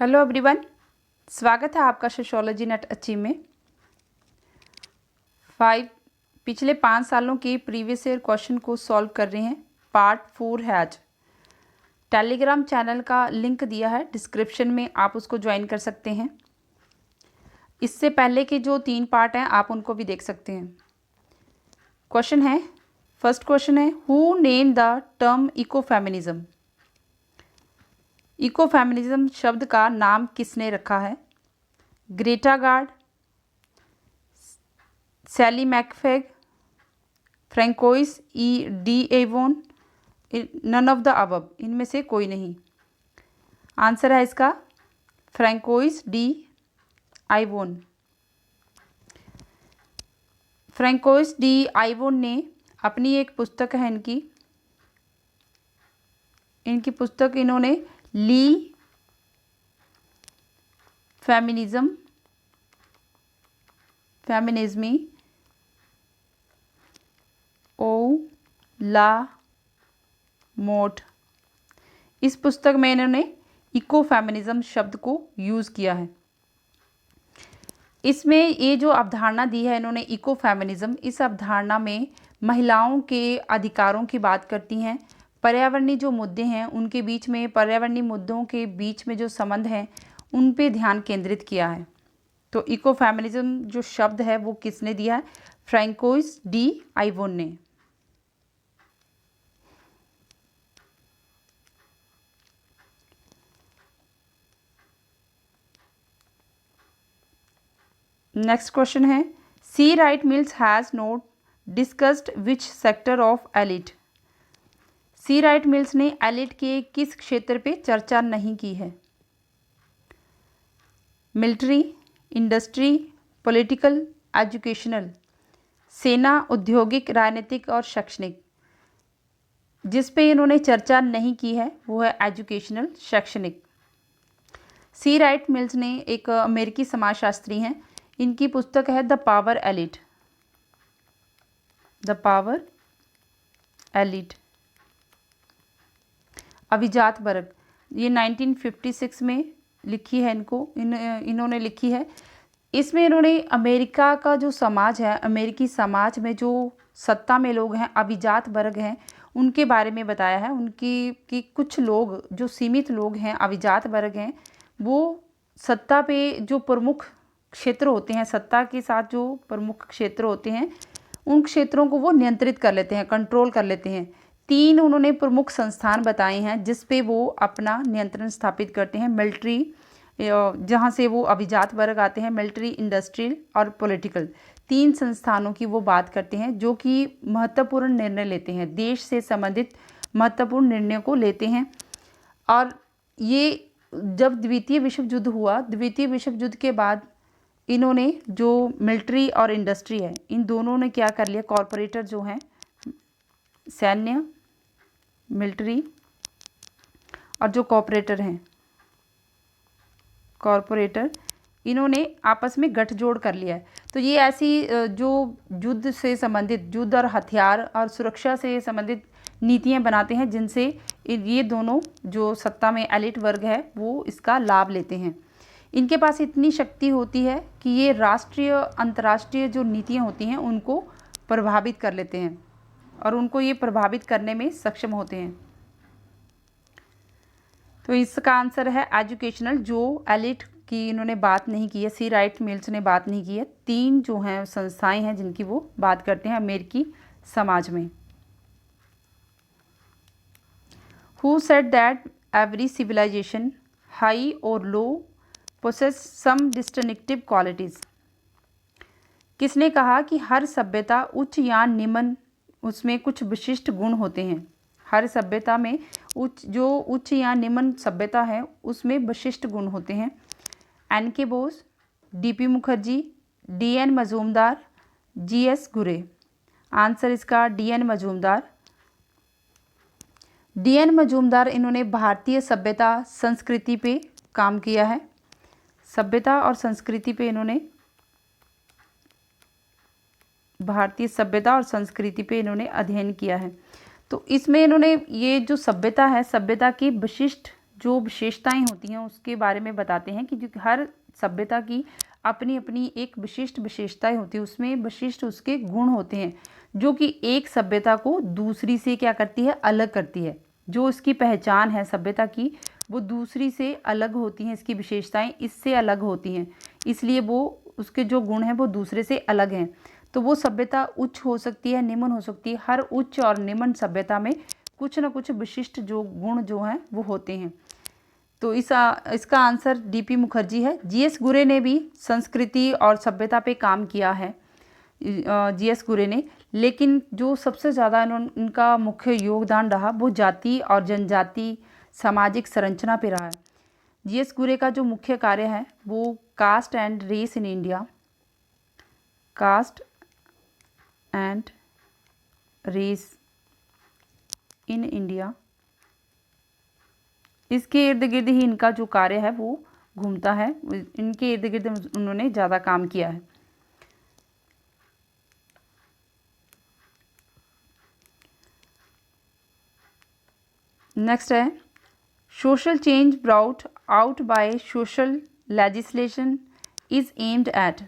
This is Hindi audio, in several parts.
हेलो एवरीवन, स्वागत है आपका सोशियोलॉजी नेट अचीव में। पिछले 5 सालों के प्रीवियस ईयर क्वेश्चन को सॉल्व कर रहे हैं। पार्ट 4 है आज। टेलीग्राम चैनल का लिंक दिया है डिस्क्रिप्शन में, आप उसको ज्वाइन कर सकते हैं। इससे पहले के जो 3 पार्ट हैं आप उनको भी देख सकते हैं। क्वेश्चन है, फर्स्ट क्वेश्चन है, who name the term ecofeminism. Ecofeminism शब्द का नाम किसने रखा है? Greta Gaard, Sally McFague, Francoise E de Eaubonne, none of the above, इनमें से कोई नहीं। आंसर है इसका Francoise de Eaubonne. Francoise de Eaubonne ने अपनी एक पुस्तक है इनकी पुस्तक इन्होंने ली फेमिनिज्मी ओ ला मोट, इस पुस्तक में इन्होंने इकोफेमिनिज्म शब्द को यूज़ किया है। इसमें ये जो अवधारणा दी है इन्होंने इकोफेमिनिज्म, इस अवधारणा में महिलाओं के अधिकारों की बात करती हैं। पर्यावरणीय जो मुद्दे हैं उनके बीच में, पर्यावरणीय मुद्दों के बीच में जो संबंध हैं उन पे ध्यान केंद्रित किया है। तो इकोफेमिनिज्म जो शब्द है वो किसने दिया है? फ्रैंकोइस डी आइवोन ने। नेक्स्ट क्वेश्चन है, C Wright Mills has not discussed which sector of elite. C Wright Mills ने एलिट के किस क्षेत्र पे चर्चा नहीं की है? Military, industry, political, educational. सेना, औद्योगिक, राजनीतिक और शैक्षणिक। जिस पे इन्होंने चर्चा नहीं की है वो है एजुकेशनल, शैक्षणिक। सी राइट मिल्स ने एक अमेरिकी समाजशास्त्री हैं, इनकी पुस्तक है the power elite. The power elite, अभिजात वर्ग, ये 1956 में लिखी है। इन्होंने लिखी है। इसमें इन्होंने अमेरिका का जो समाज है, अमेरिकी समाज में जो सत्ता में लोग हैं, अभिजात वर्ग हैं, उनके बारे में बताया है। कि कुछ लोग जो सीमित लोग हैं, अभिजात वर्ग हैं, वो सत्ता पे जो प्रमुख क्षेत्र होते हैं, सत्ता के साथ जो प्रमुख क्षेत्र होते हैं, उन क्षेत्रों को वो नियंत्रित कर लेते हैं, कंट्रोल कर लेते हैं। 3 उन्होंने प्रमुख संस्थान बताए हैं जिस पे वो अपना नियंत्रण स्थापित करते हैं। मिलिट्री, जहाँ से वो अभिजात वर्ग आते हैं, मिलिट्री, इंडस्ट्रियल और पॉलिटिकल, 3 संस्थानों की वो बात करते हैं जो कि महत्वपूर्ण निर्णय लेते हैं, देश से संबंधित महत्वपूर्ण निर्णयों को लेते हैं। और ये जब द्वितीय विश्व युद्ध हुआ, द्वितीय विश्व युद्ध के बाद इन्होंने जो मिलिट्री और इंडस्ट्री है, इन दोनों ने क्या कर लिया, कॉरपोरेटर जो हैं, सैन्य, मिलिट्री और जो कॉरपोरेटर हैं, कॉरपोरेटर, इन्होंने आपस में गठजोड़ कर लिया है। तो ये ऐसी जो युद्ध से संबंधित, युद्ध और हथियार और सुरक्षा से संबंधित नीतियां बनाते हैं जिनसे ये दोनों जो सत्ता में एलिट वर्ग है वो इसका लाभ लेते हैं। इनके पास इतनी शक्ति होती है कि ये राष्ट्रीय, अंतर्राष्ट्रीय जो नीतियां होती हैं उनको प्रभावित कर लेते हैं और उनको ये प्रभावित करने में सक्षम होते हैं। तो इसका आंसर है एजुकेशनल, जो एलिट की इन्होंने बात नहीं की है, सी राइट मिल्स ने बात नहीं की है। 3 जो हैं संस्थाएं हैं जिनकी वो बात करते हैं अमेरिकी समाज में। Who said that every civilization, high और low, possess some distinctive qualities. किसने कहा कि हर सभ्यता उच्च या निम्न, उसमें कुछ विशिष्ट गुण होते हैं? हर सभ्यता में उच्च या निम्न सभ्यता है उसमें विशिष्ट गुण होते हैं। N K. Bose, D P. Mukherjee, D N. Majumdar, G S. Ghurye. Answer इसका डी.एन. मजूमदार। डी.एन. मजूमदार इन्होंने भारतीय सभ्यता संस्कृति पे काम किया है। सभ्यता और संस्कृति पे इन्होंने, भारतीय सभ्यता और संस्कृति पे इन्होंने अध्ययन किया है। तो इसमें इन्होंने ये जो सभ्यता है, सभ्यता की विशिष्ट जो विशेषताएं होती हैं उसके बारे में बताते हैं कि जो हर सभ्यता की अपनी अपनी एक विशिष्ट विशेषताएं होती है, उसमें विशिष्ट उसके गुण होते हैं जो कि एक सभ्यता को दूसरी से क्या करती है, अलग करती है। जो इसकी पहचान है सभ्यता की वो दूसरी से अलग होती हैं, इसकी विशेषताएं इससे अलग होती हैं, इसलिए वो उसके जो गुण हैं वो दूसरे से अलग हैं। तो वो सभ्यता उच्च हो सकती है, निम्न हो सकती है। हर उच्च और निम्न सभ्यता में कुछ न कुछ विशिष्ट जो गुण जो हैं वो होते हैं। तो इसका आंसर डीपी मुखर्जी है। जीएस गुरे ने भी संस्कृति और सभ्यता पे काम किया है, जीएस गुरे ने, लेकिन जो सबसे ज़्यादा इनका मुख्य योगदान रहा वो जाति और जनजाति सामाजिक संरचना पे रहा है। जीएस गुरे का जो मुख्य कार्य है वो caste and race in India, caste and race in India, इसके इर्द गिर्द ही इनका जो कार्य है वो घूमता है, इनके इर्द गिर्द उन्होंने ज़्यादा काम किया है। नेक्स्ट है social change brought out by social legislation is aimed at,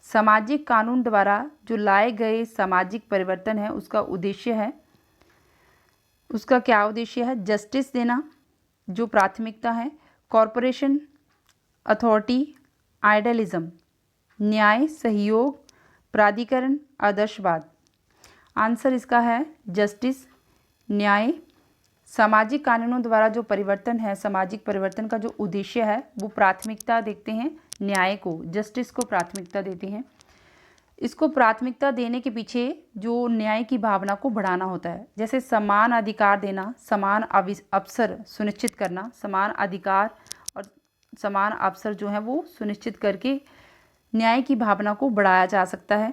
सामाजिक कानून द्वारा जो लाए गए सामाजिक परिवर्तन है उसका उद्देश्य है, उसका क्या उद्देश्य है, जस्टिस देना जो प्राथमिकता है, कॉरपोरेशन, अथॉरिटी, आइडियलिज्म, न्याय, सहयोग, प्राधिकरण, आदर्शवाद। आंसर इसका है जस्टिस, न्याय। सामाजिक कानूनों द्वारा जो परिवर्तन है, सामाजिक परिवर्तन का जो उद्देश्य है वो प्राथमिकता देखते हैं न्याय को, जस्टिस को प्राथमिकता देते हैं। इसको प्राथमिकता देने के पीछे जो न्याय की भावना को बढ़ाना होता है, जैसे समान अधिकार देना, समान अवसर सुनिश्चित करना, समान अधिकार और समान अवसर जो है वो सुनिश्चित करके न्याय की भावना को बढ़ाया जा सकता है।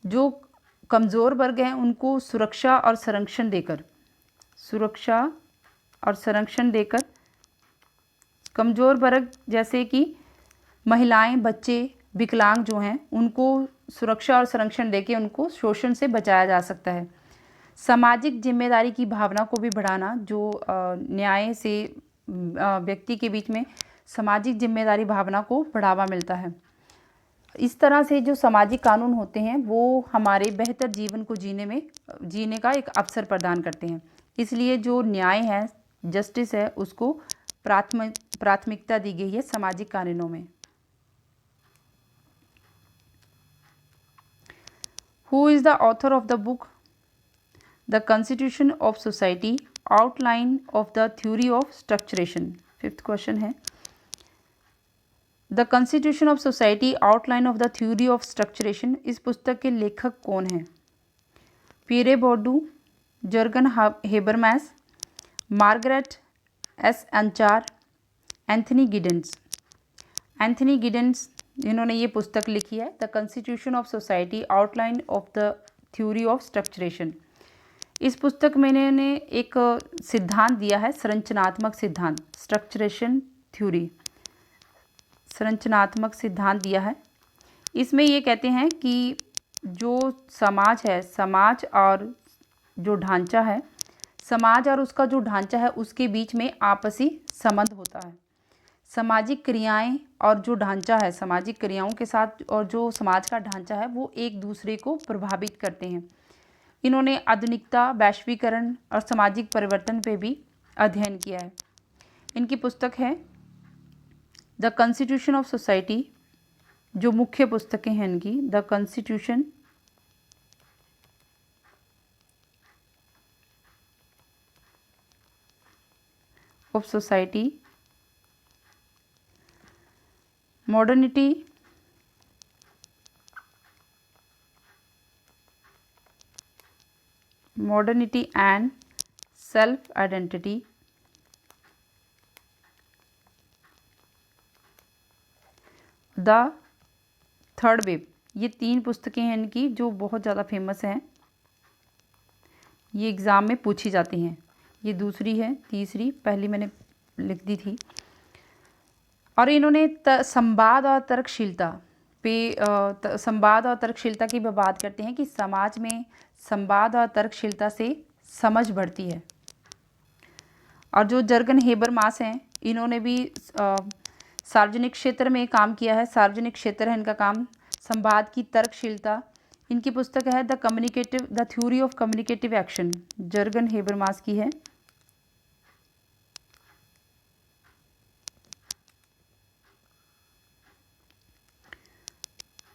जो कमज़ोर वर्ग हैं उनको सुरक्षा और संरक्षण देकर, सुरक्षा और संरक्षण देकर, कमज़ोर वर्ग जैसे कि महिलाएं, बच्चे, विकलांग जो हैं उनको सुरक्षा और संरक्षण देके उनको शोषण से बचाया जा सकता है। सामाजिक जिम्मेदारी की भावना को भी बढ़ाना, जो न्याय से व्यक्ति के बीच में सामाजिक जिम्मेदारी भावना को बढ़ावा मिलता है। इस तरह से जो सामाजिक कानून होते हैं वो हमारे बेहतर जीवन को जीने का एक अवसर प्रदान करते हैं। इसलिए जो न्याय है, जस्टिस है, उसको प्राथमिकता दी गई है सामाजिक कानूनों में। Who is the author of the book The Constitution of Society, Outline of the Theory of Structuration? Fifth question है the constitution of society outline of the theory of structuration, इस पुस्तक के लेखक कौन हैं? Pierre Bourdieu, Jurgen Habermas, Margaret S Archer, Anthony Giddens. Anthony Giddens इन्होंने ये पुस्तक लिखी है the constitution of society outline of the theory of structuration. इस पुस्तक में इन्होंने एक सिद्धांत दिया है, संरचनात्मक सिद्धांत, स्ट्रक्चरेशन थ्योरी, संरचनात्मक सिद्धांत दिया है। इसमें ये कहते हैं कि जो समाज है, समाज और जो ढांचा है, समाज और उसका जो ढांचा है उसके बीच में आपसी संबंध होता है। सामाजिक क्रियाएं और जो ढांचा है, सामाजिक क्रियाओं के साथ और जो समाज का ढांचा है वो एक दूसरे को प्रभावित करते हैं। इन्होंने आधुनिकता, वैश्वीकरण और सामाजिक परिवर्तन पे भी अध्ययन किया है। इनकी पुस्तक है द कॉन्स्टिट्यूशन ऑफ सोसाइटी, जो मुख्य पुस्तकें हैं इनकी, the constitution of society, modernity, modernity and self identity, the third wave. ये तीन पुस्तकें हैं इनकी जो बहुत ज़्यादा फेमस हैं, ये एग्ज़ाम में पूछी जाती हैं। ये दूसरी है, तीसरी, पहली मैंने लिख दी थी। और इन्होंने संवाद और तर्कशीलता पे संवाद और तर्कशीलता की भी बात करते हैं कि समाज में संवाद और तर्कशीलता से समझ बढ़ती है। और जो जर्गन हेबरमास हैं इन्होंने भी सार्वजनिक क्षेत्र में काम किया है। सार्वजनिक क्षेत्र है इनका काम। संवाद की तर्कशीलता। इनकी पुस्तक है the theory of communicative action, Jurgen Habermas की है।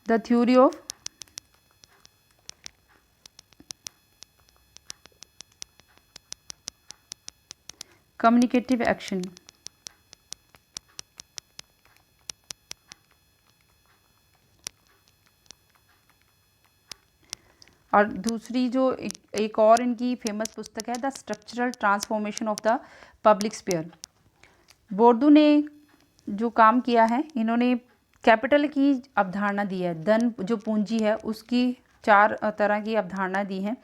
The theory of communicative action. और दूसरी जो एक और इनकी फेमस पुस्तक है the structural transformation of the public sphere. Bourdieu ने जो काम किया है, इन्होंने कैपिटल की अवधारणा दी है। धन जो पूंजी है उसकी 4 तरह की अवधारणा दी है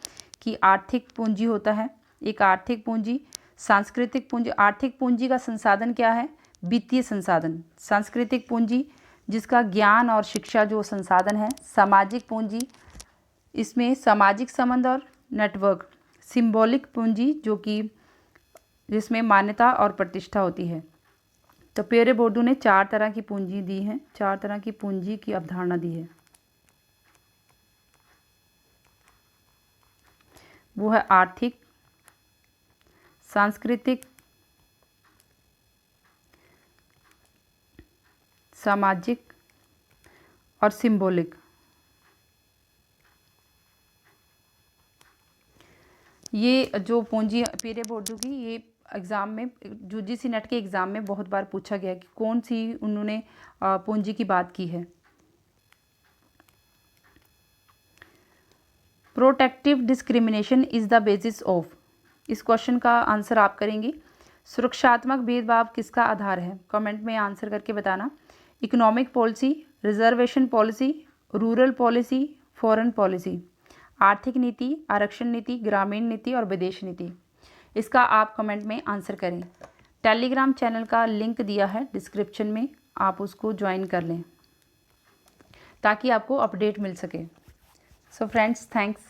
कि आर्थिक पूंजी होता है, एक आर्थिक पूंजी, सांस्कृतिक पूंजी। आर्थिक पूंजी का संसाधन क्या है? वित्तीय संसाधन। सांस्कृतिक पूंजी जिसका ज्ञान और शिक्षा जो संसाधन है। सामाजिक पूंजी, इसमें सामाजिक संबंध और नेटवर्क। सिंबॉलिक पूंजी जो कि जिसमें मान्यता और प्रतिष्ठा होती है। तो पियरे बोर्डू ने 4 तरह की पूंजी दी है, 4 तरह की पूंजी की अवधारणा दी है। वो है आर्थिक, सांस्कृतिक, सामाजिक और सिंबॉलिक। ये जो पूंजी पियरे बोर्डू की, ये एग्ज़ाम में यूजीसी नेट के एग्ज़ाम में बहुत बार पूछा गया कि कौन सी उन्होंने पूंजी की बात की है। Protective discrimination is the basis of. इस क्वेश्चन का आंसर आप करेंगे। सुरक्षात्मक भेदभाव किसका आधार है? कमेंट में आंसर करके बताना। Economic policy, reservation policy, rural policy, foreign policy. आर्थिक नीति, आरक्षण नीति, ग्रामीण नीति और विदेश नीति। इसका आप कमेंट में आंसर करें। टेलीग्राम चैनल का लिंक दिया है डिस्क्रिप्शन में, आप उसको ज्वाइन कर लें ताकि आपको अपडेट मिल सके। So friends, thanks.